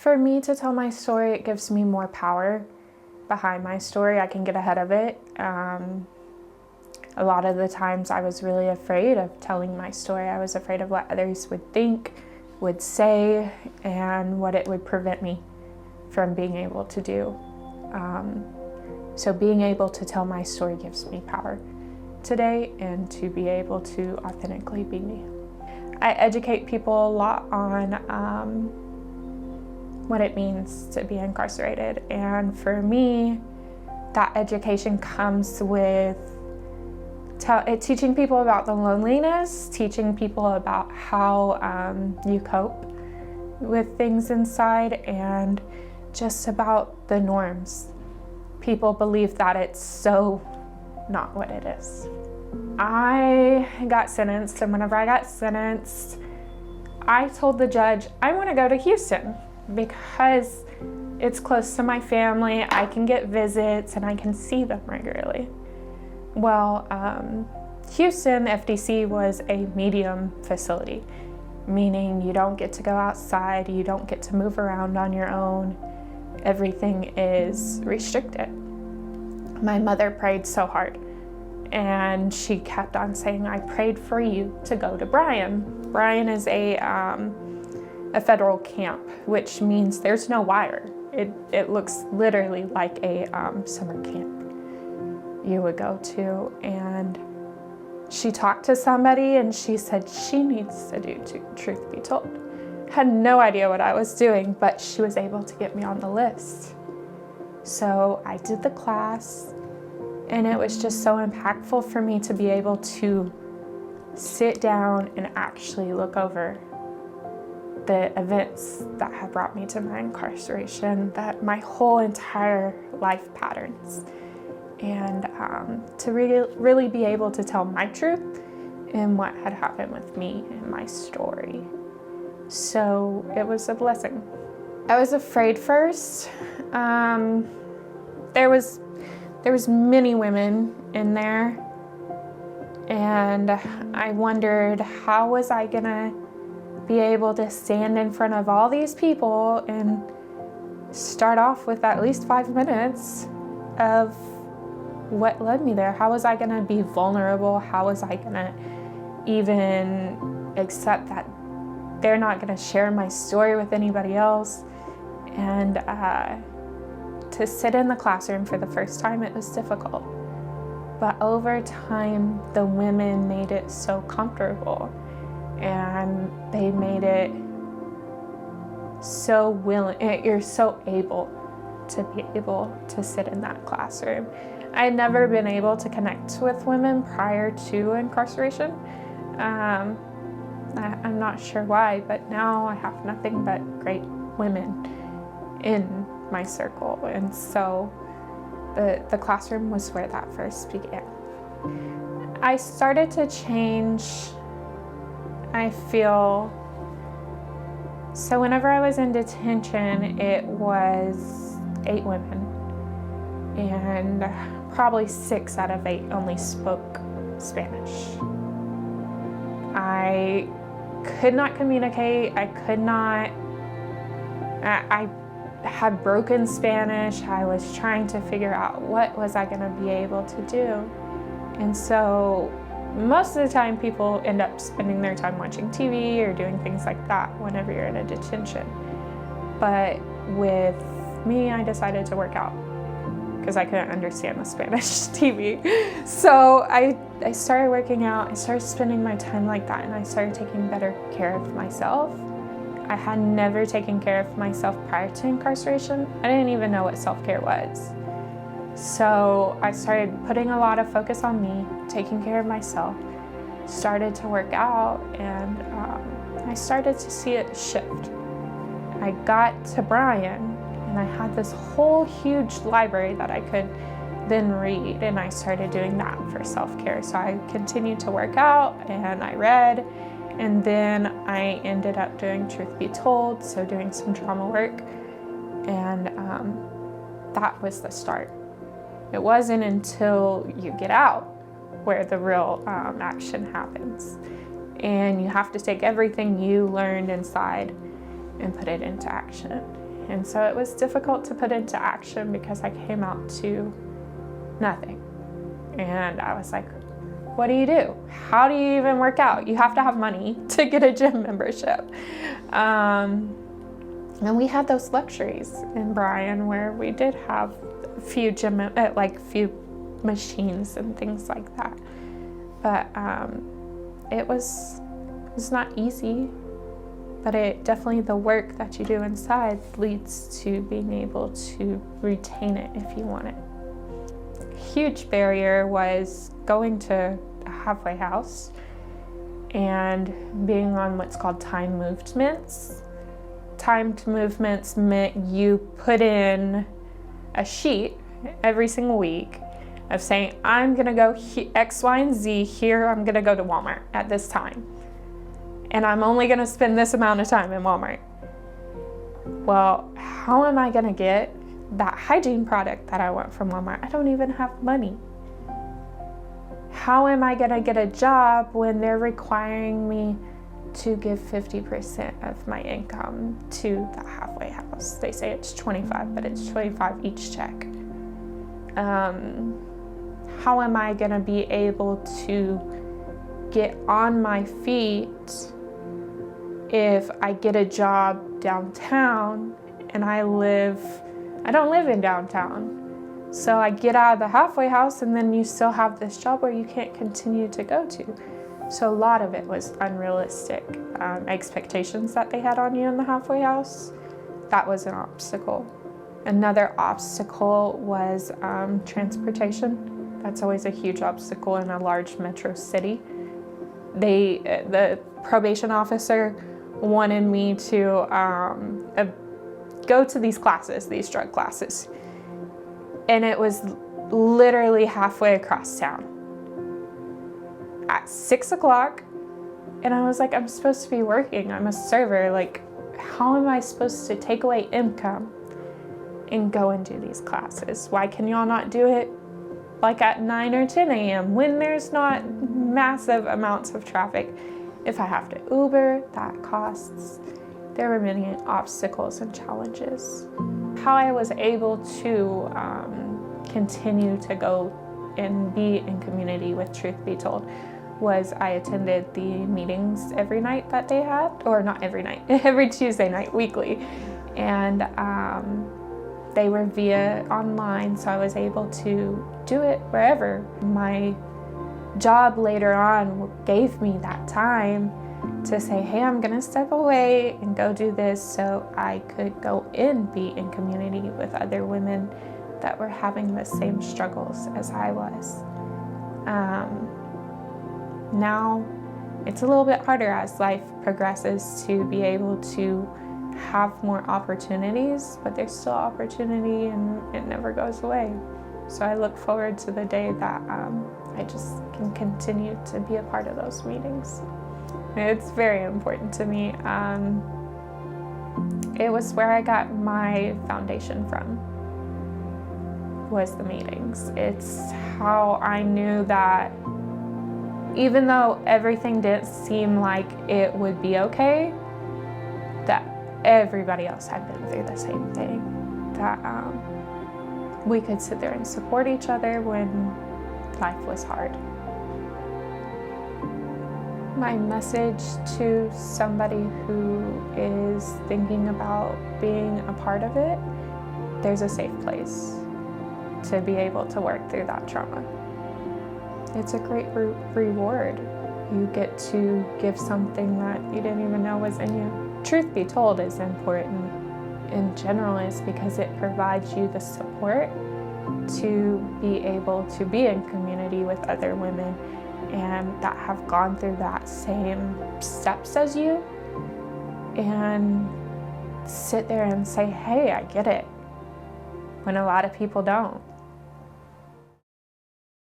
For me to tell my story, it gives me more power behind my story. I can get ahead of it. A lot of the times I was really afraid of telling my story. I was afraid of what others would think, would say, and what it would prevent me from being able to do. So being able to tell my story gives me power today, and to be able to authentically be me. I educate people a lot on what it means to be incarcerated. And for me, that education comes with teaching people about the loneliness, teaching people about how you cope with things inside, and just about the norms. People believe that it's so not what it is. I got sentenced, and whenever I got sentenced, I told the judge, I want to go to Houston because it's close to my family, I can get visits, and I can see them regularly. Well, Houston FDC was a medium facility, meaning you don't get to go outside, you don't get to move around on your own. Everything is restricted. My mother prayed so hard, and she kept on saying, I prayed for you to go to Bryan. Bryan is a federal camp, which means there's no wire. It looks literally like a summer camp you would go to. And she talked to somebody, and she said she needs to do Truth Be Told. Had no idea what I was doing, but she was able to get me on the list. So I did the class, and it was just so impactful for me to be able to sit down and actually look over the events that have brought me to my incarceration, that my whole entire life patterns, and to really be able to tell my truth and what had happened with me and my story. So it was a blessing. I was afraid first. There was many women in there, and I wondered, how was I gonna be able to stand in front of all these people and start off with at least 5 minutes of what led me there? How was I gonna be vulnerable? How was I gonna even accept that they're not gonna share my story with anybody else? And to sit in the classroom for the first time, it was difficult. But over time, the women made it so comfortable, and they made it so willing, you're so able to be able to sit in that classroom. I had never been able to connect with women prior to incarceration. I'm not sure why, but now I have nothing but great women in my circle. And so the classroom was where that first began. I started to change, I feel. So whenever I was in detention, it was 8 women, and probably 6 out of 8 only spoke Spanish. I could not communicate. I had broken Spanish. I was trying to figure out what was I going to be able to do. And so most of the time people end up spending their time watching TV or doing things like that whenever you're in a detention. But with me, I decided to work out because I couldn't understand the Spanish TV. So I started working out. I started spending my time like that, and I started taking better care of myself. I had never taken care of myself prior to incarceration. I didn't even know what self-care was. So I started putting a lot of focus on me, taking care of myself, started to work out, and I started to see it shift. I got to Bryan, and I had this whole huge library that I could then read, and I started doing that for self-care. So I continued to work out, and I read, and then I ended up doing Truth Be Told, so doing some trauma work, and that was the start. It wasn't until you get out where the real action happens, and you have to take everything you learned inside and put it into action. And so it was difficult to put into action because I came out to nothing. And I was like, what do you do? How do you even work out? You have to have money to get a gym membership. And we had those luxuries in Bryan where we did have a few few machines and things like that. But it was not easy, but it definitely, the work that you do inside leads to being able to retain it if you want it. Huge barrier was going to a halfway house and being on what's called timed movements. Timed movements meant you put in a sheet every single week of saying, I'm gonna go X, Y, and Z here, I'm gonna go to Walmart at this time. And I'm only gonna spend this amount of time in Walmart. Well, how am I gonna get that hygiene product that I want from Walmart? I don't even have money. How am I gonna get a job when they're requiring me to give 50% of my income to the halfway house? They say it's 25, but it's 25 each check. How am I gonna be able to get on my feet if I get a job downtown and I don't live in downtown? So I get out of the halfway house and then you still have this job where you can't continue to go to. So a lot of it was unrealistic expectations that they had on you in the halfway house. That was an obstacle. Another obstacle was transportation. That's always a huge obstacle in a large metro city. The probation officer wanted me to go to these classes, these drug classes. And it was literally halfway across town at 6 o'clock. And I was like, I'm supposed to be working. I'm a server. Like, how am I supposed to take away income and go and do these classes? Why can y'all not do it like at 9 or 10 a.m. when there's not massive amounts of traffic? If I have to Uber, that costs. There were many obstacles and challenges. How I was able to continue to go and be in community with Truth Be Told was I attended the meetings every night that they had, or not every night, every Tuesday night, weekly. And they were via online, so I was able to do it wherever. My job later on gave me that time to say, hey, I'm gonna step away and go do this, so I could go and be in community with other women that were having the same struggles as I was. Now it's a little bit harder as life progresses to be able to have more opportunities, but there's still opportunity and it never goes away. So I look forward to the day that I just can continue to be a part of those meetings. It's very important to me. It was where I got my foundation from, was the meetings. It's how I knew that even though everything didn't seem like it would be okay, that everybody else had been through the same thing, that we could sit there and support each other when life was hard. My message to somebody who is thinking about being a part of it, there's a safe place to be able to work through that trauma. It's a great reward. You get to give something that you didn't even know was in you. Truth Be Told is important in general is because it provides you the support to be able to be in community with other women and that have gone through that same steps as you, and sit there and say, hey, I get it, when a lot of people don't.